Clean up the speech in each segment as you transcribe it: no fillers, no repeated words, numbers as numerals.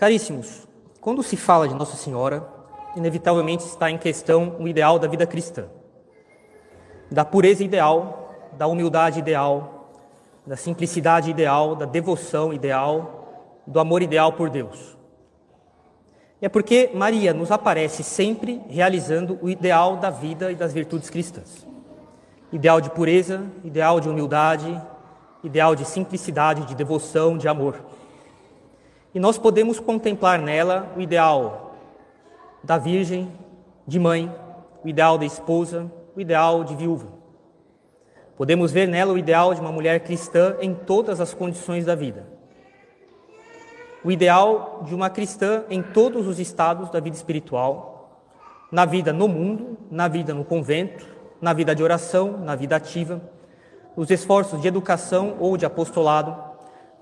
Caríssimos, quando se fala de Nossa Senhora, inevitavelmente está em questão o ideal da vida cristã, da pureza ideal, da humildade ideal, da simplicidade ideal, da devoção ideal, do amor ideal por Deus. É porque Maria nos aparece sempre realizando o ideal da vida e das virtudes cristãs. Ideal de pureza, ideal de humildade, ideal de simplicidade, de devoção, de amor. E nós podemos contemplar nela o ideal da virgem, de mãe, o ideal da esposa, o ideal de viúva. Podemos ver nela o ideal de uma mulher cristã em todas as condições da vida. O ideal de uma cristã em todos os estados da vida espiritual, na vida no mundo, na vida no convento, na vida de oração, na vida ativa, nos esforços de educação ou de apostolado,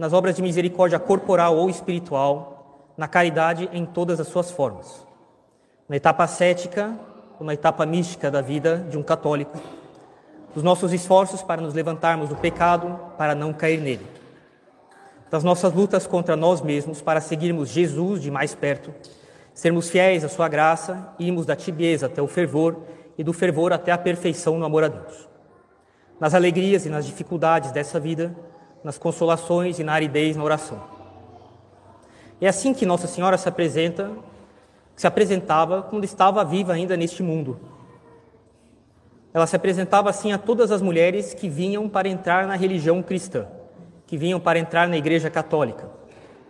nas obras de misericórdia corporal ou espiritual, na caridade em todas as suas formas. Na etapa ascética, uma etapa mística da vida de um católico, dos nossos esforços para nos levantarmos do pecado, para não cair nele. Das nossas lutas contra nós mesmos para seguirmos Jesus de mais perto, sermos fiéis à sua graça, irmos da tibieza até o fervor e do fervor até a perfeição no amor a Deus. Nas alegrias e nas dificuldades dessa vida, nas consolações e na aridez na oração. É assim que Nossa Senhora se apresentava quando estava viva ainda neste mundo. Ela se apresentava assim a todas as mulheres que vinham para entrar na religião cristã, que vinham para entrar na Igreja Católica,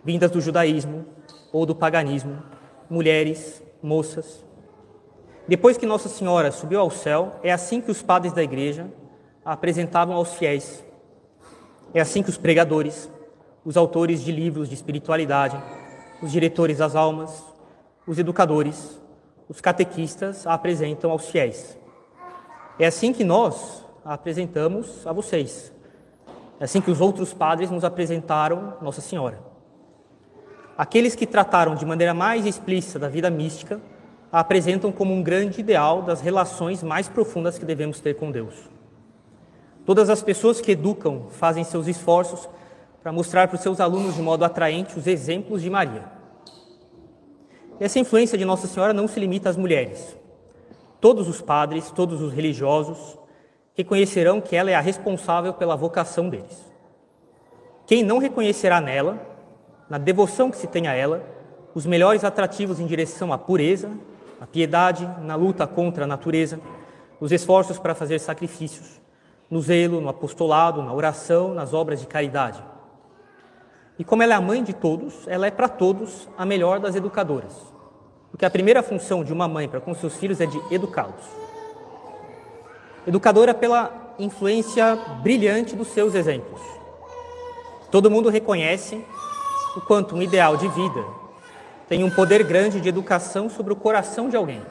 vindas do judaísmo ou do paganismo, mulheres, moças. Depois que Nossa Senhora subiu ao céu, é assim que os padres da Igreja a apresentavam aos fiéis. É assim que os pregadores, os autores de livros de espiritualidade, os diretores das almas, os educadores, os catequistas a apresentam aos fiéis. É assim que nós a apresentamos a vocês. É assim que os outros padres nos apresentaram Nossa Senhora. Aqueles que trataram de maneira mais explícita da vida mística a apresentam como um grande ideal das relações mais profundas que devemos ter com Deus. Todas as pessoas que educam fazem seus esforços para mostrar para os seus alunos de modo atraente os exemplos de Maria. E essa influência de Nossa Senhora não se limita às mulheres. Todos os padres, todos os religiosos reconhecerão que ela é a responsável pela vocação deles. Quem não reconhecerá nela, na devoção que se tem a ela, os melhores atrativos em direção à pureza, à piedade, na luta contra a natureza, nos esforços para fazer sacrifícios, no zelo, no apostolado, na oração, nas obras de caridade. E como ela é a mãe de todos, ela é para todos a melhor das educadoras. Porque a primeira função de uma mãe para com seus filhos é de educá-los. Educadora pela influência brilhante dos seus exemplos. Todo mundo reconhece o quanto um ideal de vida tem um poder grande de educação sobre o coração de alguém.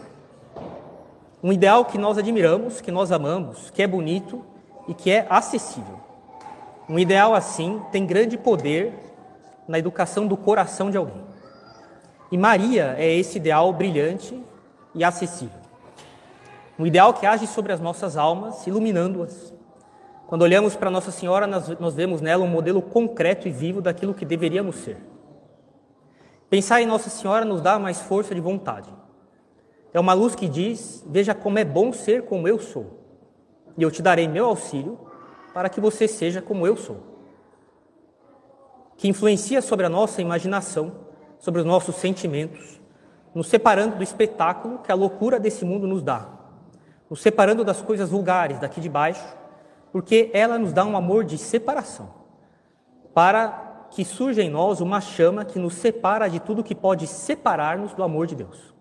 Um ideal que nós admiramos, que nós amamos, que é bonito e que é acessível. Um ideal assim tem grande poder na educação do coração de alguém. E Maria é esse ideal brilhante e acessível. Um ideal que age sobre as nossas almas, iluminando-as. Quando olhamos para Nossa Senhora, nós vemos nela um modelo concreto e vivo daquilo que deveríamos ser. Pensar em Nossa Senhora nos dá mais força de vontade. É uma luz que diz: veja como é bom ser como eu sou. E eu te darei meu auxílio para que você seja como eu sou. Que influencia sobre a nossa imaginação, sobre os nossos sentimentos, nos separando do espetáculo que a loucura desse mundo nos dá, nos separando das coisas vulgares daqui de baixo, porque ela nos dá um amor de separação, para que surja em nós uma chama que nos separa de tudo que pode separar-nos do amor de Deus.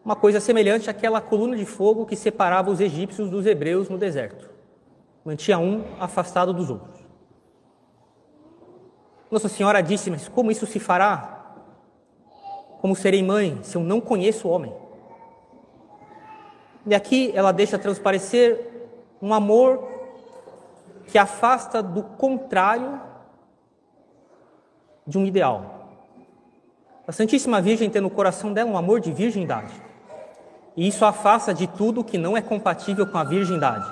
Uma coisa semelhante àquela coluna de fogo que separava os egípcios dos hebreus no deserto. Mantinha um afastado dos outros. Nossa Senhora disse: mas como isso se fará? Como serei mãe se eu não conheço o homem? E aqui ela deixa transparecer um amor que afasta do contrário de um ideal. A Santíssima Virgem tem no coração dela um amor de virgindade. E isso afasta de tudo que não é compatível com a virgindade.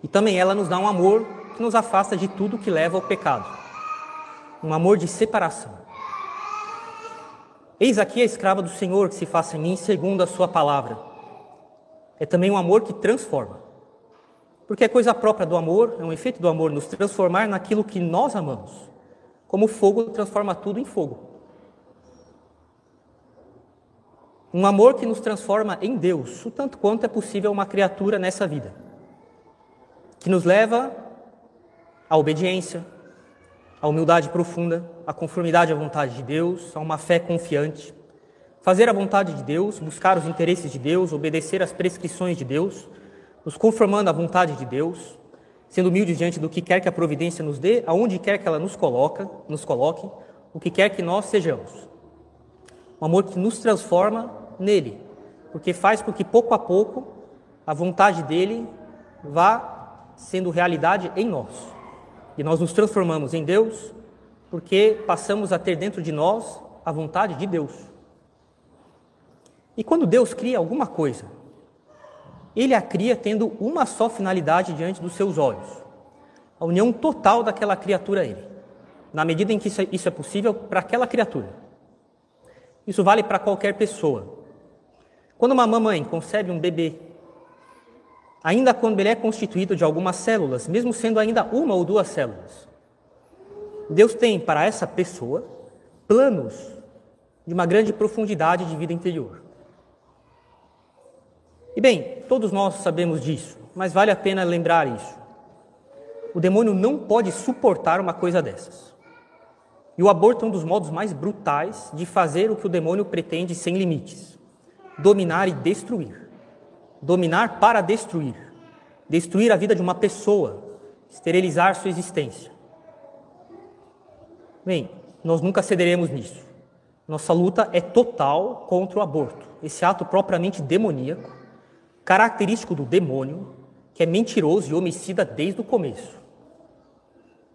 E também ela nos dá um amor que nos afasta de tudo que leva ao pecado. um amor de separação. Eis aqui a escrava do Senhor, que se faça em mim segundo a sua palavra. É também um amor que transforma. Porque é coisa própria do amor, é um efeito do amor nos transformar naquilo que nós amamos. Como o fogo transforma tudo em fogo. Um amor que nos transforma em Deus, o tanto quanto é possível uma criatura nessa vida. Que nos leva à obediência, à humildade profunda, à conformidade à vontade de Deus, a uma fé confiante. Fazer a vontade de Deus, buscar os interesses de Deus, obedecer às prescrições de Deus, nos conformando à vontade de Deus, sendo humildes diante do que quer que a providência nos dê, aonde quer que ela nos coloque, o que quer que nós sejamos. Um amor que nos transforma nele, porque faz com que pouco a pouco a vontade dele vá sendo realidade em nós. E nós nos transformamos em Deus porque passamos a ter dentro de nós a vontade de Deus. E quando Deus cria alguma coisa, Ele a cria tendo uma só finalidade diante dos seus olhos. A união total daquela criatura a Ele. Na medida em que isso é possível para aquela criatura. Isso vale para qualquer pessoa. Quando uma mamãe concebe um bebê, ainda quando ele é constituído de algumas células, mesmo sendo ainda uma ou duas células, Deus tem para essa pessoa planos de uma grande profundidade de vida interior. E bem, todos nós sabemos disso, mas vale a pena lembrar isso. O demônio não pode suportar uma coisa dessas. E o aborto é um dos modos mais brutais de fazer o que o demônio pretende sem limites. Dominar e destruir. Dominar para destruir. Destruir a vida de uma pessoa. Esterilizar sua existência. Bem, nós nunca cederemos nisso. Nossa luta é total contra o aborto. Esse ato propriamente demoníaco, característico do demônio, que é mentiroso e homicida desde o começo.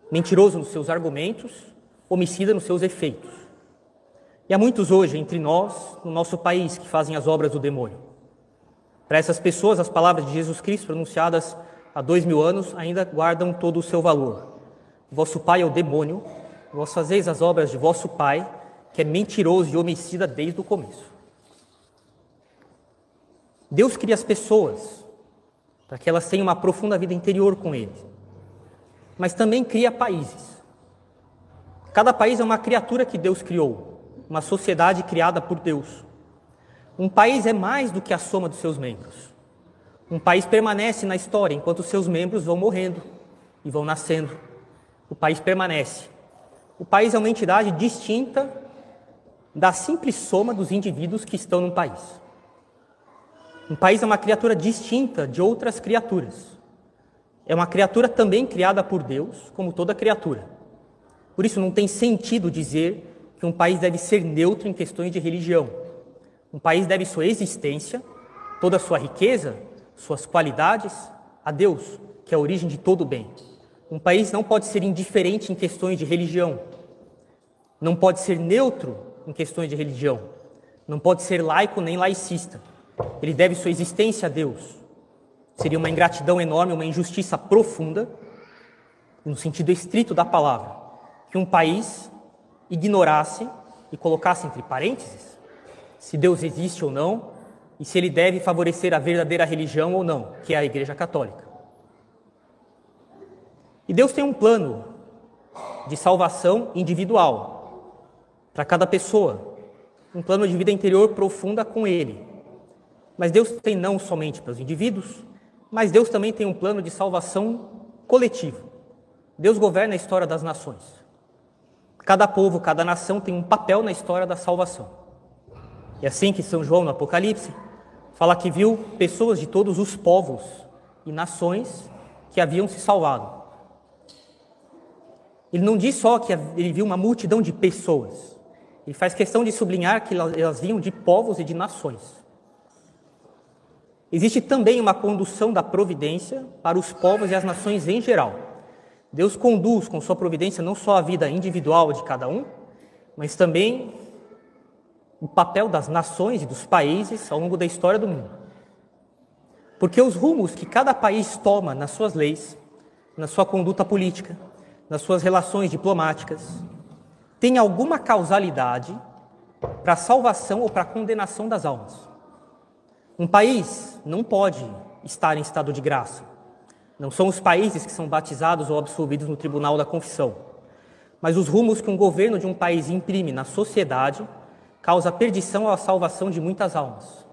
Mentiroso nos seus argumentos, homicida nos seus efeitos. E há muitos hoje entre nós, no nosso país, que fazem as obras do demônio. Para essas pessoas, as palavras de Jesus Cristo, pronunciadas há 2000 anos, ainda guardam todo o seu valor. Vosso pai é o demônio, vós fazeis as obras de vosso pai, que é mentiroso e homicida desde o começo. Deus cria as pessoas para que elas tenham uma profunda vida interior com Ele. Mas também cria países. Cada país é uma criatura que Deus criou. Uma sociedade criada por Deus. Um país é mais do que a soma dos seus membros. Um país permanece na história enquanto seus membros vão morrendo e vão nascendo. O país permanece. O país é uma entidade distinta da simples soma dos indivíduos que estão no país. Um país é uma criatura distinta de outras criaturas. É uma criatura também criada por Deus, como toda criatura. Por isso não tem sentido dizer que um país deve ser neutro em questões de religião. Um país deve sua existência, toda a sua riqueza, suas qualidades, a Deus, que é a origem de todo o bem. Um país não pode ser indiferente em questões de religião. Não pode ser neutro em questões de religião. Não pode ser laico nem laicista. Ele deve sua existência a Deus. Seria uma ingratidão enorme, uma injustiça profunda, no sentido estrito da palavra, que um país ignorasse e colocasse entre parênteses se Deus existe ou não e se ele deve favorecer a verdadeira religião ou não, que é a Igreja Católica. E Deus tem um plano de salvação individual para cada pessoa, um plano de vida interior profunda com Ele. Mas Deus tem não somente para os indivíduos, mas Deus também tem um plano de salvação coletivo. Deus governa a história das nações. Cada povo, cada nação tem um papel na história da salvação. É assim que São João, no Apocalipse, fala que viu pessoas de todos os povos e nações que haviam se salvado. Ele não diz só que ele viu uma multidão de pessoas. Ele faz questão de sublinhar que elas vinham de povos e de nações. Existe também uma condução da providência para os povos e as nações em geral. Deus conduz com sua providência não só a vida individual de cada um, mas também o papel das nações e dos países ao longo da história do mundo. Porque os rumos que cada país toma nas suas leis, na sua conduta política, nas suas relações diplomáticas, tem alguma causalidade para a salvação ou para a condenação das almas. Um país não pode estar em estado de graça. Não são os países que são batizados ou absolvidos no tribunal da confissão, mas os rumos que um governo de um país imprime na sociedade causa a perdição ou a salvação de muitas almas.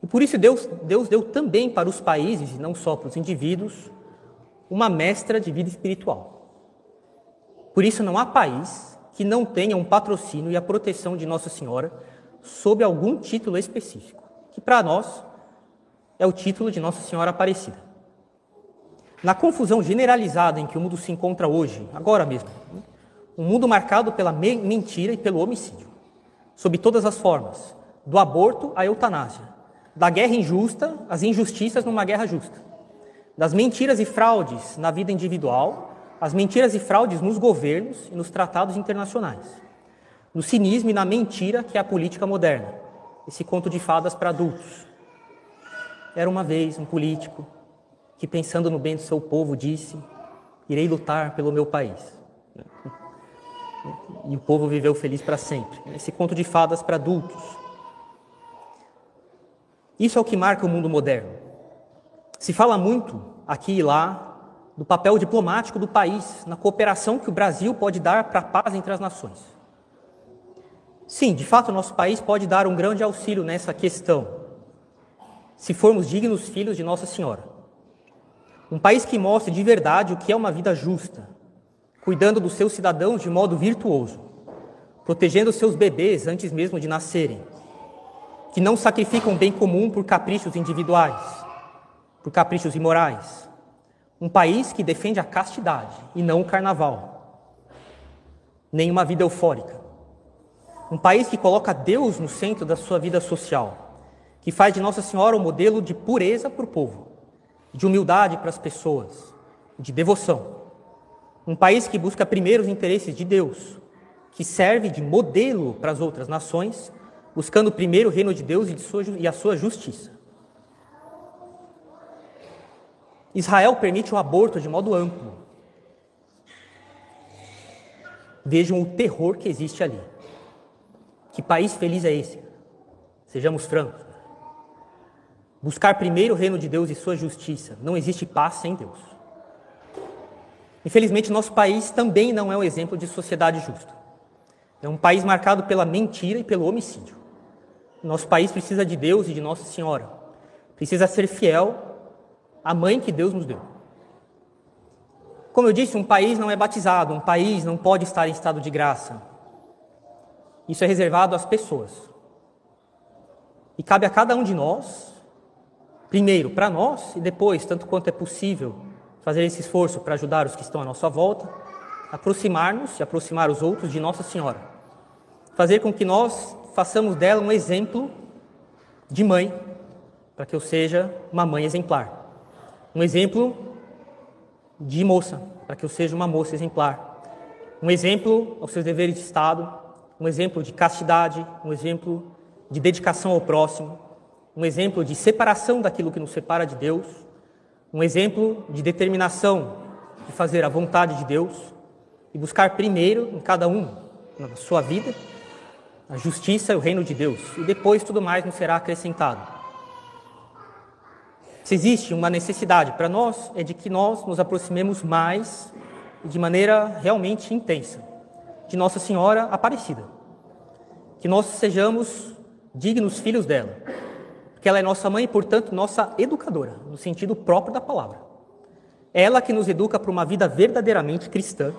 E por isso Deus deu também para os países, e não só para os indivíduos, uma mestra de vida espiritual. Por isso não há país que não tenha um patrocínio e a proteção de Nossa Senhora sob algum título específico, que para nós é o título de Nossa Senhora Aparecida. Na confusão generalizada em que o mundo se encontra hoje, agora mesmo, um mundo marcado pela mentira e pelo homicídio, sob todas as formas, do aborto à eutanásia, da guerra injusta às injustiças numa guerra justa, das mentiras e fraudes na vida individual, às mentiras e fraudes nos governos e nos tratados internacionais, no cinismo e na mentira que é a política moderna, esse conto de fadas para adultos. Era uma vez um político que, pensando no bem do seu povo, disse: irei lutar pelo meu país. E o povo viveu feliz para sempre. Esse conto de fadas para adultos. Isso é o que marca o mundo moderno. Se fala muito, aqui e lá, do papel diplomático do país, na cooperação que o Brasil pode dar para a paz entre as nações. Sim, de fato, o nosso país pode dar um grande auxílio nessa questão, se formos dignos filhos de Nossa Senhora. Um país que mostre de verdade o que é uma vida justa, cuidando dos seus cidadãos de modo virtuoso, protegendo seus bebês antes mesmo de nascerem, que não sacrificam o bem comum por caprichos individuais, por caprichos imorais. Um país que defende a castidade e não o carnaval, nem uma vida eufórica. Um país que coloca Deus no centro da sua vida social, que faz de Nossa Senhora um modelo de pureza para o povo, de humildade para as pessoas, de devoção. Um país que busca primeiro os interesses de Deus, que serve de modelo para as outras nações, buscando primeiro o reino de Deus e a sua justiça. Israel permite o aborto de modo amplo. Vejam o terror que existe ali. Que país feliz é esse? Sejamos francos. Buscar primeiro o reino de Deus e sua justiça. Não existe paz sem Deus. Infelizmente, nosso país também não é um exemplo de sociedade justa. É um país marcado pela mentira e pelo homicídio. Nosso país precisa de Deus e de Nossa Senhora. Precisa ser fiel à mãe que Deus nos deu. Como eu disse, um país não é batizado, um país não pode estar em estado de graça. Isso é reservado às pessoas. E cabe a cada um de nós, primeiro para nós e depois, tanto quanto é possível, fazer esse esforço para ajudar os que estão à nossa volta, aproximar-nos e aproximar os outros de Nossa Senhora. Fazer com que nós façamos dela um exemplo de mãe, para que eu seja uma mãe exemplar. Um exemplo de moça, para que eu seja uma moça exemplar. Um exemplo aos seus deveres de Estado, um exemplo de castidade, um exemplo de dedicação ao próximo, um exemplo de separação daquilo que nos separa de Deus, um exemplo de determinação de fazer a vontade de Deus e buscar primeiro em cada um, na sua vida, a justiça e o reino de Deus, e depois tudo mais nos será acrescentado. Se existe uma necessidade para nós, é de que nós nos aproximemos mais e de maneira realmente intensa de Nossa Senhora Aparecida. Que nós sejamos dignos filhos dela, porque ela é nossa mãe e, portanto, nossa educadora, no sentido próprio da palavra. É ela que nos educa para uma vida verdadeiramente cristã,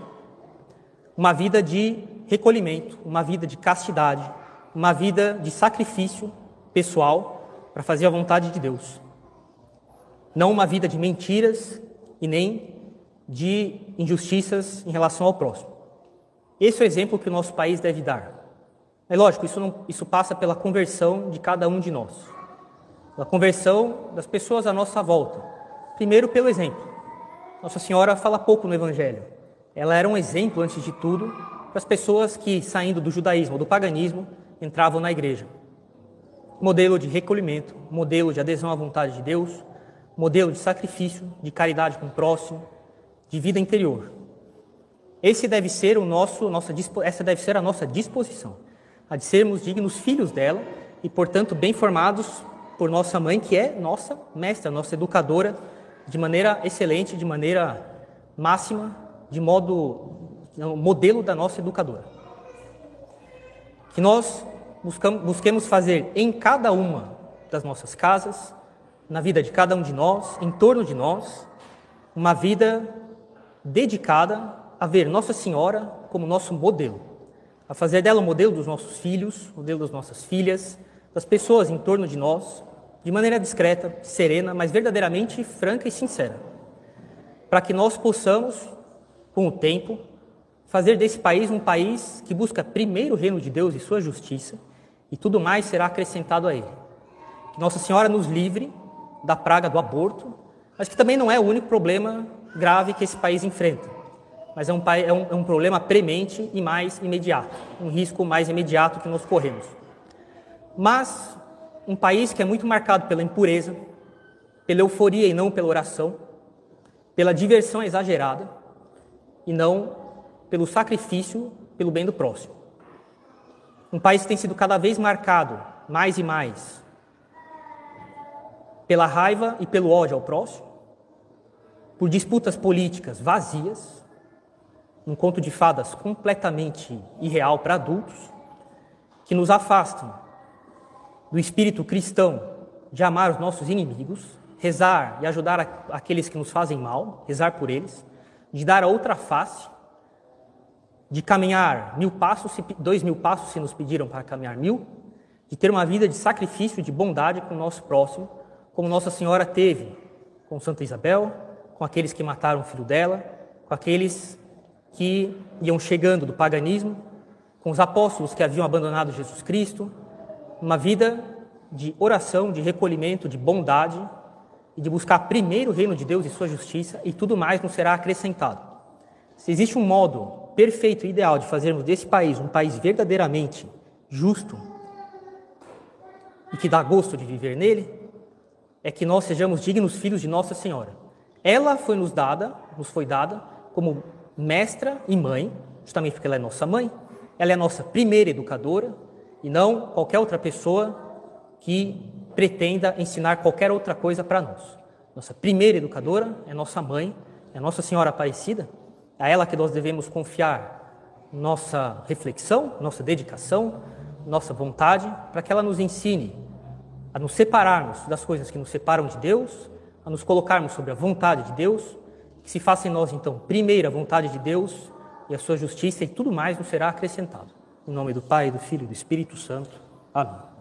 uma vida de recolhimento, uma vida de castidade, uma vida de sacrifício pessoal para fazer a vontade de Deus. Não uma vida de mentiras e nem de injustiças em relação ao próximo. Esse é o exemplo que o nosso país deve dar. É lógico, isso passa pela conversão de cada um de nós. Pela conversão das pessoas à nossa volta. Primeiro pelo exemplo. Nossa Senhora fala pouco no Evangelho. Ela era um exemplo, antes de tudo, para as pessoas que, saindo do judaísmo ou do paganismo, entravam na igreja. Modelo de recolhimento, modelo de adesão à vontade de Deus, modelo de sacrifício, de caridade com o próximo, de vida interior. essa deve ser a nossa disposição, a de sermos dignos filhos dela e, portanto, bem formados por nossa mãe, que é nossa mestra, nossa educadora, de maneira excelente, de maneira máxima, modelo da nossa educadora. Que nós busquemos fazer em cada uma das nossas casas, na vida de cada um de nós, em torno de nós, uma vida dedicada a ver Nossa Senhora como nosso modelo, a fazer dela o modelo dos nossos filhos, o modelo das nossas filhas, das pessoas em torno de nós, de maneira discreta, serena, mas verdadeiramente franca e sincera, para que nós possamos, com o tempo, fazer desse país um país que busca primeiro o reino de Deus e sua justiça, e tudo mais será acrescentado a ele. Que Nossa Senhora nos livre da praga do aborto, mas que também não é o único problema grave que esse país enfrenta, mas é um problema premente e mais imediato, um risco mais imediato que nós corremos. Mas um país que é muito marcado pela impureza, pela euforia e não pela oração, pela diversão exagerada e não pelo sacrifício, pelo bem do próximo. Um país que tem sido cada vez marcado, mais e mais, pela raiva e pelo ódio ao próximo, por disputas políticas vazias, um conto de fadas completamente irreal para adultos, que nos afastam do espírito cristão de amar os nossos inimigos, rezar e ajudar aqueles que nos fazem mal, rezar por eles, de dar a outra face, de caminhar 1000 passos, 2000 passos se nos pediram para caminhar 1000, de ter uma vida de sacrifício, de bondade com o nosso próximo, como Nossa Senhora teve com Santa Isabel, com aqueles que mataram o filho dela, com aqueles que iam chegando do paganismo, com os apóstolos que haviam abandonado Jesus Cristo, uma vida de oração, de recolhimento, de bondade e de buscar primeiro o reino de Deus e sua justiça, e tudo mais nos será acrescentado. Se existe um modo perfeito e ideal de fazermos desse país um país verdadeiramente justo e que dá gosto de viver nele, é que nós sejamos dignos filhos de Nossa Senhora. Ela nos foi dada como mestra e mãe, justamente porque ela é nossa mãe, ela é a nossa primeira educadora, e não qualquer outra pessoa que pretenda ensinar qualquer outra coisa para nós. Nossa primeira educadora é nossa mãe, é Nossa Senhora Aparecida, é a ela que nós devemos confiar nossa reflexão, nossa dedicação, nossa vontade, para que ela nos ensine a nos separarmos das coisas que nos separam de Deus, a nos colocarmos sobre a vontade de Deus, que se faça em nós, então, primeiro a vontade de Deus e a sua justiça, e tudo mais nos será acrescentado. Em nome do Pai, do Filho e do Espírito Santo. Amém.